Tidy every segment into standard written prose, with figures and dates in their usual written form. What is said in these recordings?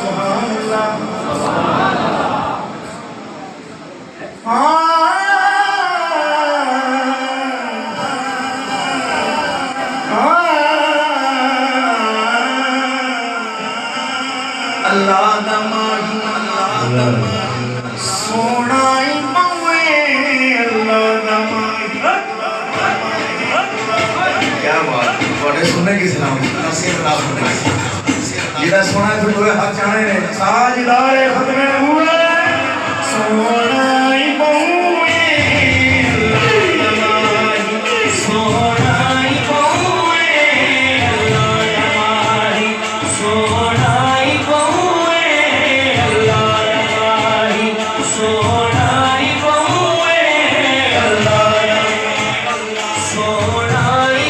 सुभान अल्लाह। अल्लाह दा माही सोना ही पवे, अल्लाह दा माही। क्या बात, थोड़े सुनने की सलाम जिहड़ा सोना है फिर हाथ चाहे ने साजदारे खत्मे हुए सोना ही पवे, अल्लाह दा माही सोना ही पवे, अल्लाह दा माही सोना ही पवे, अल्लाह दा माही सोना ही पवे, अल्लाह दा सोना ही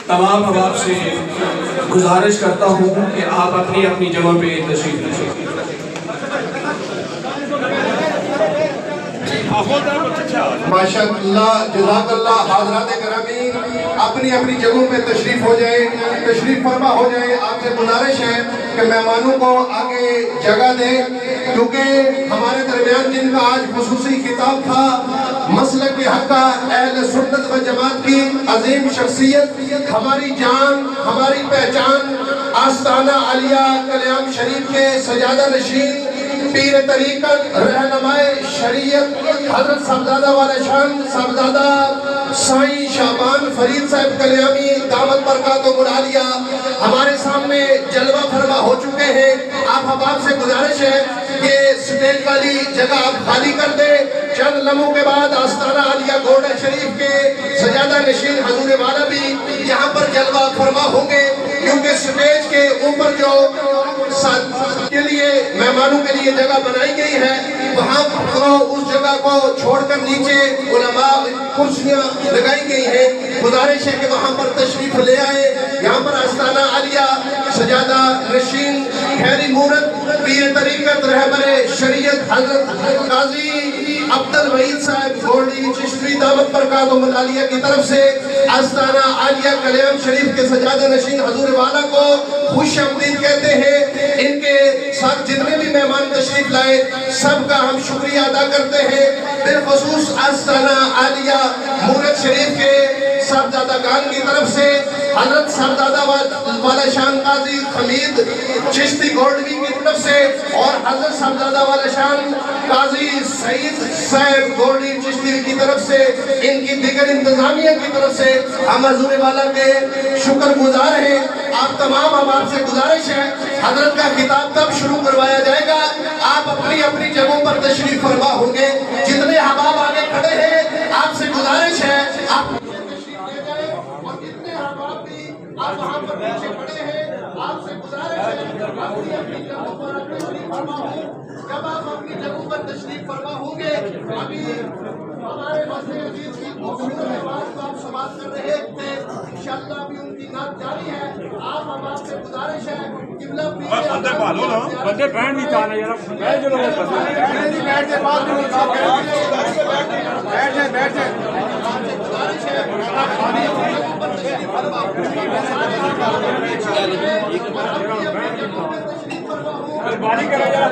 तमाम अहबाब से गुजारिश करता हूँ कि आप अपनी अपनी जगह पे तशरीफ रखें। माशाअल्लाह, जज़ाकल्लाह। हज़रात गिरामी, अपनी अपनी जगहों पे तशरीफ हो जाए, तशरीफ फरमा हो जाए। आपसे गुजारिश है कि मेहमानों को आगे जगह दें, क्योंकि हमारे दरमियान जिनका आज खुसूसी खिताब था, मसलक के हक का अहले सुन्नत व जमात की अजीम शख्सियत, हमारी जान, हमारी पहचान, आस्ताना आलिया कल्याण शरीफ के सजादा नशीन, पीर तरीकत, रहनुमाए शरीयत, हजरत साहबजादा वाले शान साहबजादा साईं शाबान फरीद साहब कल्याणी दामत बरकातुहुल आलिया हमारे सामने जलवा फरमा हो चुके हैं। आप से गुजारिश है कि स्टेज वाली जगह आप खाली कर दे। चंद लम्हों के बाद आस्ताना आलिया गोल्डन शरीफ के सजादा नशीन हजूर वाला भी यहाँ पर जलवा फरमा होंगे, क्योंकि स्टेज के ऊपर जो के लिए मेहमानों के लिए जगह बनाई गई है, वहाँ तो उस जगह को छोड़कर नीचे उलमा कुर्सियाँ लगाई गई है। गुजारिश है कि वहाँ पर तशरीफ ले आए। यहाँ पर आस्ताना आलिया सजादा नशीन खैरी मूरत पीर तरीकत रहबरे शरीयत हजरत काजी अब्दुल वहीद साहब गोल्डी चिश्ती दामत बरकातुहुल आलिया की तरफ से आस्ताना आलिया कल्याण शरीफ के सजादा नशीन हजूर वाला को खुश आमदीद कहते हैं। इनके साथ जितने भी मेहमान तशरीफ लाए सबका हम शुक्रिया अदा करते हैं। बिलखुसूस आस्ताना आलिया मूरत शरीफ के साहबजादा खान की तरफ से हजरत साहबजादा वाला शान काजी हमीद चिश्ती गोल्डवी की तरफ से और हजरत साहबजादा वाला शान काजी सईद साहब गोल्डी चिश्ती की तरफ से, इनकी दिगर इंतजामिया की तरफ से हम हजूर वाला के शुक्रगुजार हैं। आप तमाम अहबाब से गुजारिश है, हजरत का खिताब तब शुरू करवाया जाएगा, आप अपनी अपनी जगहों पर तशरीफ फरमा होंगे। जितने अहबाब आगे खड़े हैं आपसे गुजारिश है आप आप वहाँ पर पीछे खड़े हैं, आपसे गुजारिश है अपनी अपनी जगहों पर तशरीफ फरमा हो। जब आप अपनी जगहों पर तशरीफ फरमा होंगे, अभी हमारे मसले अजीज की खूबसूरत आवाज को आप समाप्त कर रहे थे, इंशाअल्लाह अभी उनकी नात जारी है। आप आपसे गुजारिश है किबला बंदे पालो ना, बंदे बैठ नहीं चाह रहे यार, बैठ जो लोग बैठ जाए बात नहीं बैठ जाए बैठ जाए। आपसे गुजारिश है बारी करें जरा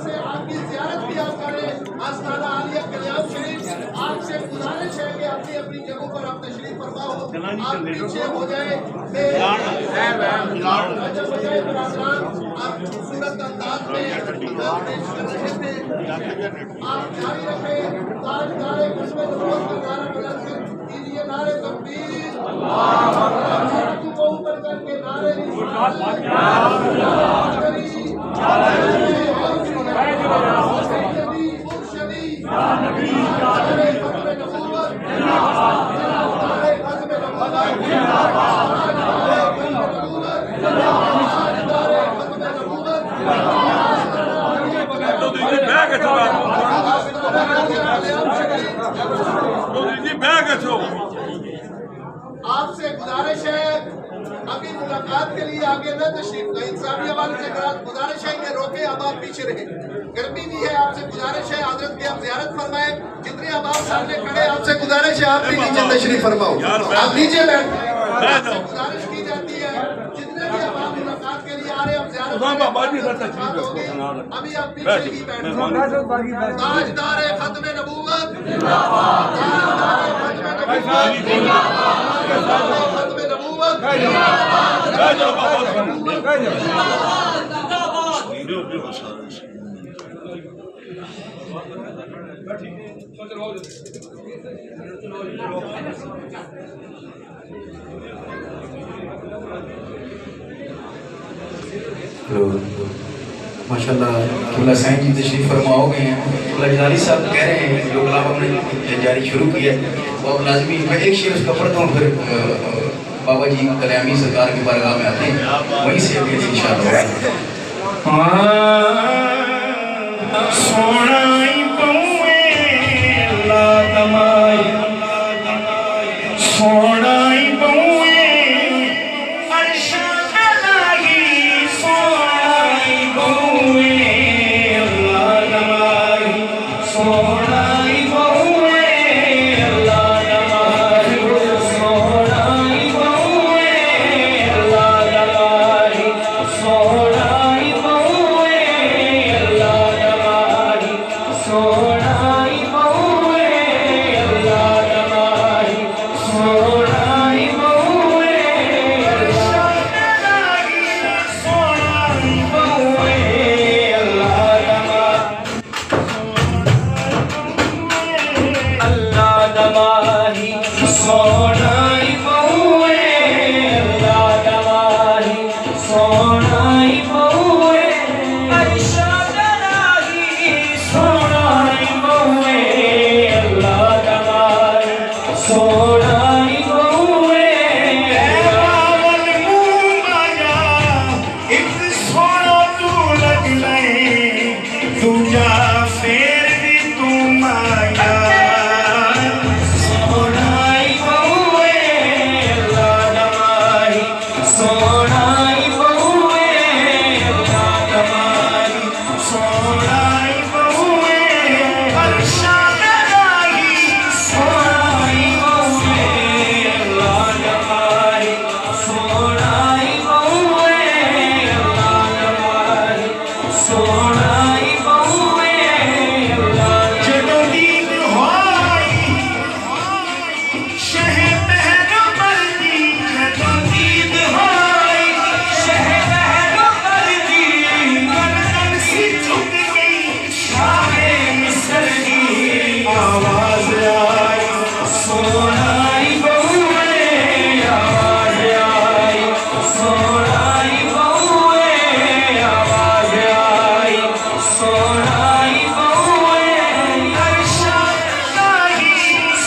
से आपकी ज़ियारत भी आप करें। आस्ताना आलिया कल्याण शरीफ आपसे गुजारिश है कि अपनी अपनी जगहों पर आप तशरीफ फरमाओ, आप पीछे हो जाए। आप खूबसूरत अंदाज में आप पेश कर रहे थे, आप जारी रखें। ताजदारे खुशबू का नारा बुलंद कीजिए, नारे तकबीर, हाथों को ऊपर करके नारे आपसे गुजारिश है अभी मुलाकात के लिए आगे न तशरीफ लाए। इंसानी हवाले से गुजारिश है कि रोके, अब आप पीछे रहे। गर्मी भी है, आपसे गुजारिश है हजरत की आप ज़ियारत फरमाएं। जितने अब आप सामने खड़े, आपसे गुजारिश है आप भी नीचे तशरीफ फरमाओ, आप नीचे बैठे। आपसे गुजारिश की जाती है जितने भी अब आप मुलाकात के लिए आ रहे हैं, आप ज़ियारत अभी आप पीछे ही बैठे। ताजदारे खत्म नबूवत माशाल्लाह किबला साईं जी तशरीफ फरमा हो गए हैं। किबला जलाली साहब कह रहे हैं जो कलाम हमने जारी शुरू किया और लाजमी मैं एक शेर उसका पढ़ता हूँ, फिर बाबा जी कल्याणी सरकार की बारगाह में आते हैं, वहीं से अभी इंशाअल्लाह। सोनाई पौए अल्लाह तमाई, सोनाई पौए अरशद लाही, सोनाई पौए अल्लाह तमाई, सोनाई पौए अल्लाह सोनाई बहुए अल्लाह दवाही सोनाई बहुए अर्शा दराही सोनाई बहुए अल्लाह दवाही सोनाई बहुए बावल मुंह आया एक सोना तू लग लए दूजा फेर भी तू माया सोनाई बहुए अल्लाह दवाही सोनाई बहुए अल्लाह दवाही सोनाई बहुए अर्शा दराही सोनाई बहुए अल्लाह दवाही सोनाई बहुए अल्लाह दवाही सोनाई बहुए अल्लाह ਜਦੋਂ ਦੀਦ ਹੋਈ ਸ਼ਹਿ ਪਹਿਰ ਮਰਦੀ ਜਦੋਂ ਦੀਦ ਹੋਈ शहर मर्दी ਗਰਦਨ ਸੀ ਝੁਕ ਗਈ शाहे मिस्र की आवाज आई सोनाई बहुए आवाज आई सोनाई बहुए आवाज आई सोनाई बहुए अर्शा दराही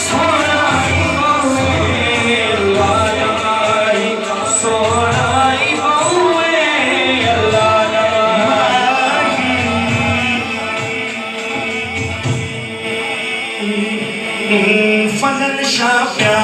सोनाई बहुए अल्लाह दवाही सोनाई बहुए अल्लाह दवाही फजल शाह